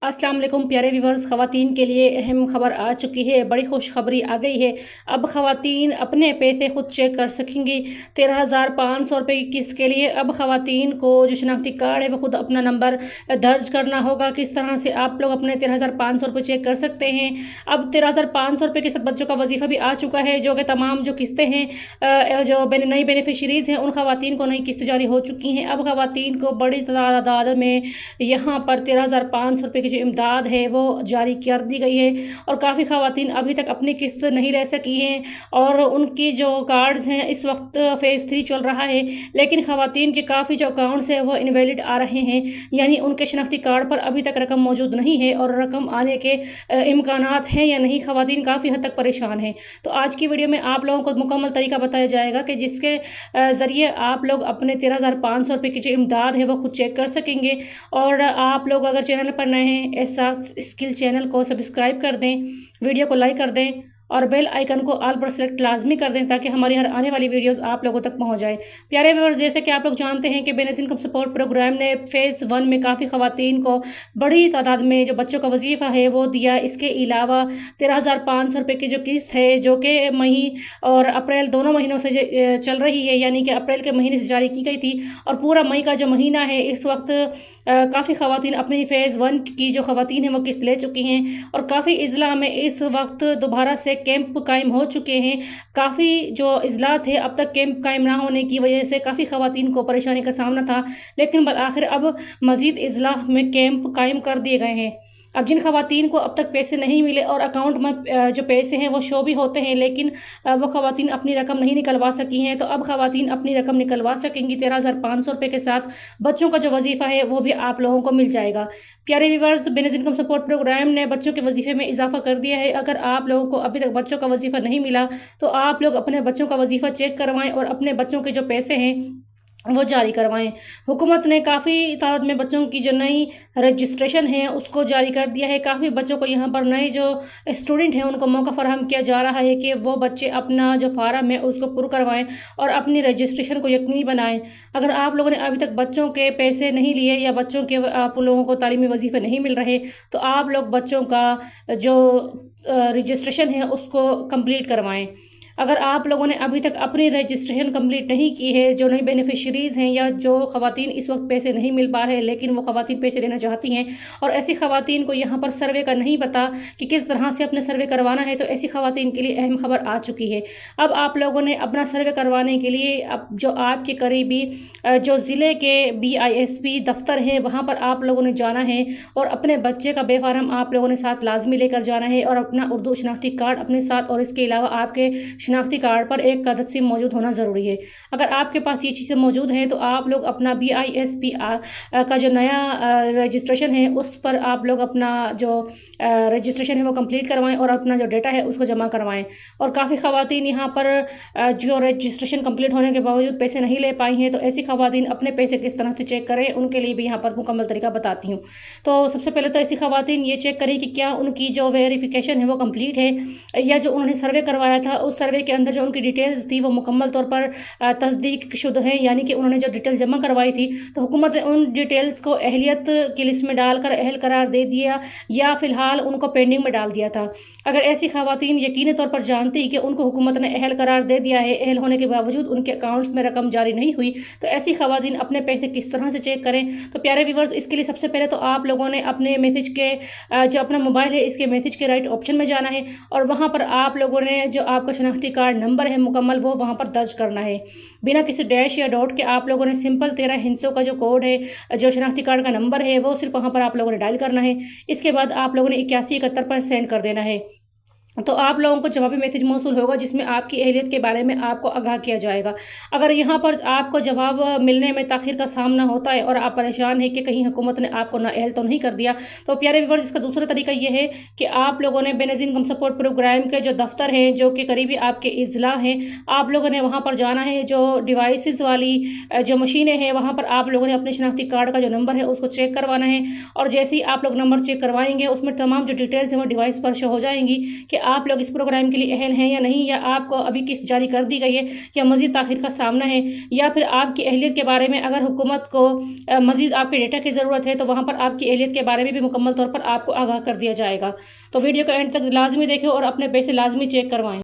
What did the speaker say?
अस्सलाम वालेकुम प्यारे व्यूवर्स। ख़वातीन के लिए अहम खबर आ चुकी है। बड़ी खुशखबरी आ गई है। अब ख़वातीन अपने पैसे खुद चेक कर सकेंगी। 13,500 रुपये की किस्त के लिए अब ख़वातीन को जो शनाख्ती कार्ड है वो खुद अपना नंबर दर्ज करना होगा। किस तरह से आप लोग अपने 13,500 रुपये चेक कर सकते हैं। अब 13,500 रुपये के साथ बच्चों का वजीफ़ा भी आ चुका है, जो कि तमाम जो किस्तें हैं जो नई बेनिफिशरीज़ हैं उन ख़वातीन को नई किस्तें जारी हो चुकी हैं। अब ख़वातीन को बड़ी तादाद में यहाँ पर 13,500 रुपये की जो इमदाद है वो जारी कर दी गई है। और काफ़ी ख़वातीन अभी तक अपनी किस्त नहीं ले सकी हैं और उनकी जो कार्ड्स हैं इस वक्त फ़ेज़ 3 चल रहा है, लेकिन ख़वातीन के काफ़ी जो अकाउंट्स हैं वो इनवैलिड आ रहे हैं, यानी उनके शनाख्ती कार्ड पर अभी तक रकम मौजूद नहीं है और रकम आने के इम्कानात हैं या नहीं। ख़वातीन काफ़ी हद तक परेशान हैं। तो आज की वीडियो में आप लोगों को मुकम्मल तरीका बताया जाएगा कि जिसके ज़रिए आप लोग अपने 13,500 रुपये की जो इमदाद है वो खुद चेक कर सकेंगे। और आप लोग अगर चैनल पर नए हैं, एहसास स्किल चैनल को सब्सक्राइब कर दें, वीडियो को लाइक कर दें और बेल आइकन को ऑल पर सेलेक्ट लाजमी कर दें ताकि हमारी हर आने वाली वीडियोस आप लोगों तक पहुंच जाए। प्यारे व्यूअर्स, जैसे कि आप लोग जानते हैं कि बेनज़ीर इनकम सपोर्ट प्रोग्राम ने फ़ेज़ 1 में काफ़ी ख़वातीन को बड़ी तादाद में जो बच्चों का वजीफ़ा है वो दिया। इसके अलावा 13,500 रुपये की जो किस्त है जो कि मई और अप्रैल दोनों महीनों से चल रही है, यानी कि अप्रैल के महीने से जारी की गई थी और पूरा मई का जो महीना है इस वक्त काफ़ी ख़वातीन अपनी फ़ेज़ 1 की जो ख़वातीन हैं वो किस्त ले चुकी हैं और काफ़ी अज़ला में इस वक्त दोबारा से कैंप कायम हो चुके हैं। काफ़ी जो अज़ला थे अब तक कैंप कायम ना होने की वजह से काफ़ी ख़वातीन को परेशानी का सामना था, लेकिन बल-आखिर अब मज़ीद अज़ला में कैंप कायम कर दिए गए हैं। अब जिन ख़वातीन को अब तक पैसे नहीं मिले और अकाउंट में जो पैसे हैं वो शो भी होते हैं, लेकिन वो ख़वातीन अपनी रकम नहीं निकलवा सकी हैं, तो अब ख़वातीन अपनी रकम निकलवा सकेंगी। 13,500 रुपये के साथ बच्चों का जो वजीफ़ा है वो भी आप लोगों को मिल जाएगा। प्यारे viewers, Benazir income support programme ने बच्चों के वजीफ़े में इजाफा कर दिया है। अगर आप लोगों को अभी तक बच्चों का वजीफ़ा नहीं मिला तो आप लोग अपने बच्चों का वजीफ़ा चेक करवाएँ और अपने बच्चों के जो पैसे हैं वो जारी करवाएं। हुकूमत ने काफ़ी तादाद में बच्चों की जो नई रजिस्ट्रेशन है उसको जारी कर दिया है। काफ़ी बच्चों को यहाँ पर नए जो स्टूडेंट हैं उनको मौका फराहम किया जा रहा है कि वो बच्चे अपना जो फार्म है उसको पुर करवाएं और अपनी रजिस्ट्रेशन को यकीनी बनाएं। अगर आप लोगों ने अभी तक बच्चों के पैसे नहीं लिए या बच्चों के आप लोगों को तालीमी वजीफ़े नहीं मिल रहे तो आप लोग बच्चों का जो रजिस्ट्रेशन है उसको कंप्लीट करवाएँ। अगर आप लोगों ने अभी तक अपनी रजिस्ट्रेशन कंप्लीट नहीं की है, जो नई बेनिफिशरीज़ हैं या जो ख़वातीन इस वक्त पैसे नहीं मिल पा रहे लेकिन वो ख़वातीन पैसे लेना चाहती हैं और ऐसी ख़वातीन को यहाँ पर सर्वे का नहीं पता कि किस तरह से अपने सर्वे करवाना है, तो ऐसी ख़वातीन के लिए अहम खबर आ चुकी है। अब आप लोगों ने अपना सर्वे करवाने के लिए अब जो आपके करीबी जो ज़िले के BISP दफ्तर हैं वहाँ पर आप लोगों ने जाना है और अपने बच्चे का बेफारम आप लोगों ने साथ लाजमी लेकर जाना है और अपना उर्दू शनाख्ती कार्ड अपने साथ और इसके अलावा आपके शनाख्ती कार्ड पर एक कागज सिम मौजूद होना ज़रूरी है। अगर आपके पास ये चीज़ें मौजूद हैं तो आप लोग अपना BISP का जो नया रजिस्ट्रेशन है उस पर आप लोग अपना जो रजिस्ट्रेशन है वो कंप्लीट करवाएं और अपना जो डेटा है उसको जमा करवाएं। और काफ़ी ख़वातीन यहाँ पर जो रजिस्ट्रेशन कंप्लीट होने के बावजूद पैसे नहीं ले पाई हैं, तो ऐसी ख़वातीन अपने पैसे किस तरह से चेक करें उनके लिए भी यहाँ पर मुकम्मल तरीका बताती हूँ। तो सबसे पहले तो ऐसी ख़वातीन ये चेक करें कि क्या उनकी जो वेरिफिकेशन है वो कम्प्लीट है या जो उन्होंने सर्वे करवाया था उस सर्वे के अंदर जो उनकी डिटेल्स थी वो मुकम्मल तौर पर तस्दीक शुदा है, यानी कि उन्होंने जो डिटेल जमा करवाई थी तो हुकूमत ने उन डिटेल्स को अहलियत की लिस्ट में डालकर अहल करार दे दिया या फ़िलहाल उनको पेंडिंग में डाल दिया था। अगर ऐसी ख़वातीन यकीनी तौर पर जानती कि उनको हुकूमत ने अहल करार दे दिया है, अहल होने के बावजूद उनके अकाउंट्स में रकम जारी नहीं हुई, तो ऐसी ख़वातीन अपने पैसे किस तरह से चेक करें। तो प्यारे व्यूअर्स, इसके लिए सबसे पहले तो आप लोगों ने अपने मैसेज के जो अपना मोबाइल है इसके मैसेज के राइट ऑप्शन में जाना है और वहाँ पर आप लोगों ने जो आपका शनाख्ती कार्ड नंबर है मुकम्मल वो वहाँ पर दर्ज करना है बिना किसी डैश या डॉट के। आप लोगों ने सिंपल 13 हिंसों का जो कोड है जो शनाख्ती कार्ड का नंबर है वो सिर्फ वहाँ पर आप लोगों ने डायल करना है। इसके बाद आप लोगों ने 8171 पर सेंड कर देना है। तो आप लोगों को जवाबी मैसेज मौसूल होगा जिसमें आपकी अहलियत के बारे में आपको आगाह किया जाएगा। अगर यहाँ पर आपको जवाब मिलने में ताख़ीर का सामना होता है और आप परेशान हैं कि कहीं हुकूमत ने आपको नाअहल तो नहीं कर दिया, तो प्यारे व्यूअर्स, इसका दूसरा तरीका ये है कि आप लोगों ने बेनज़ीर इनकम सपोर्ट प्रोग्राम के जो दफ्तर हैं जो कि करीबी आपके अज़ला हैं, आप लोगों ने वहाँ पर जाना है। जो डिवाइसेस वाली जो मशीनें हैं वहाँ पर आप लोगों ने अपने शनाख्ती कार्ड का जो नंबर है उसको चेक करवाना है और जैसे ही आप लोग नंबर चेक करवाएंगे उसमें तमाम जो डिटेल्स हैं वो डिवाइस पर शो हो जाएंगी कि आप लोग इस प्रोग्राम के लिए अहल हैं या नहीं, या आपको अभी किस्त जारी कर दी गई है या मज़ीद ताख़ीर का सामना है, या फिर आपकी अहलियत के बारे में अगर हुकूमत को मज़ीद आपके डेटा की ज़रूरत है तो वहाँ पर आपकी अहलियत के बारे में भी मुकम्मल तौर पर आपको आगाह कर दिया जाएगा। तो वीडियो को एंड तक लाजमी देखें और अपने पैसे लाजमी चेक करवाएँ।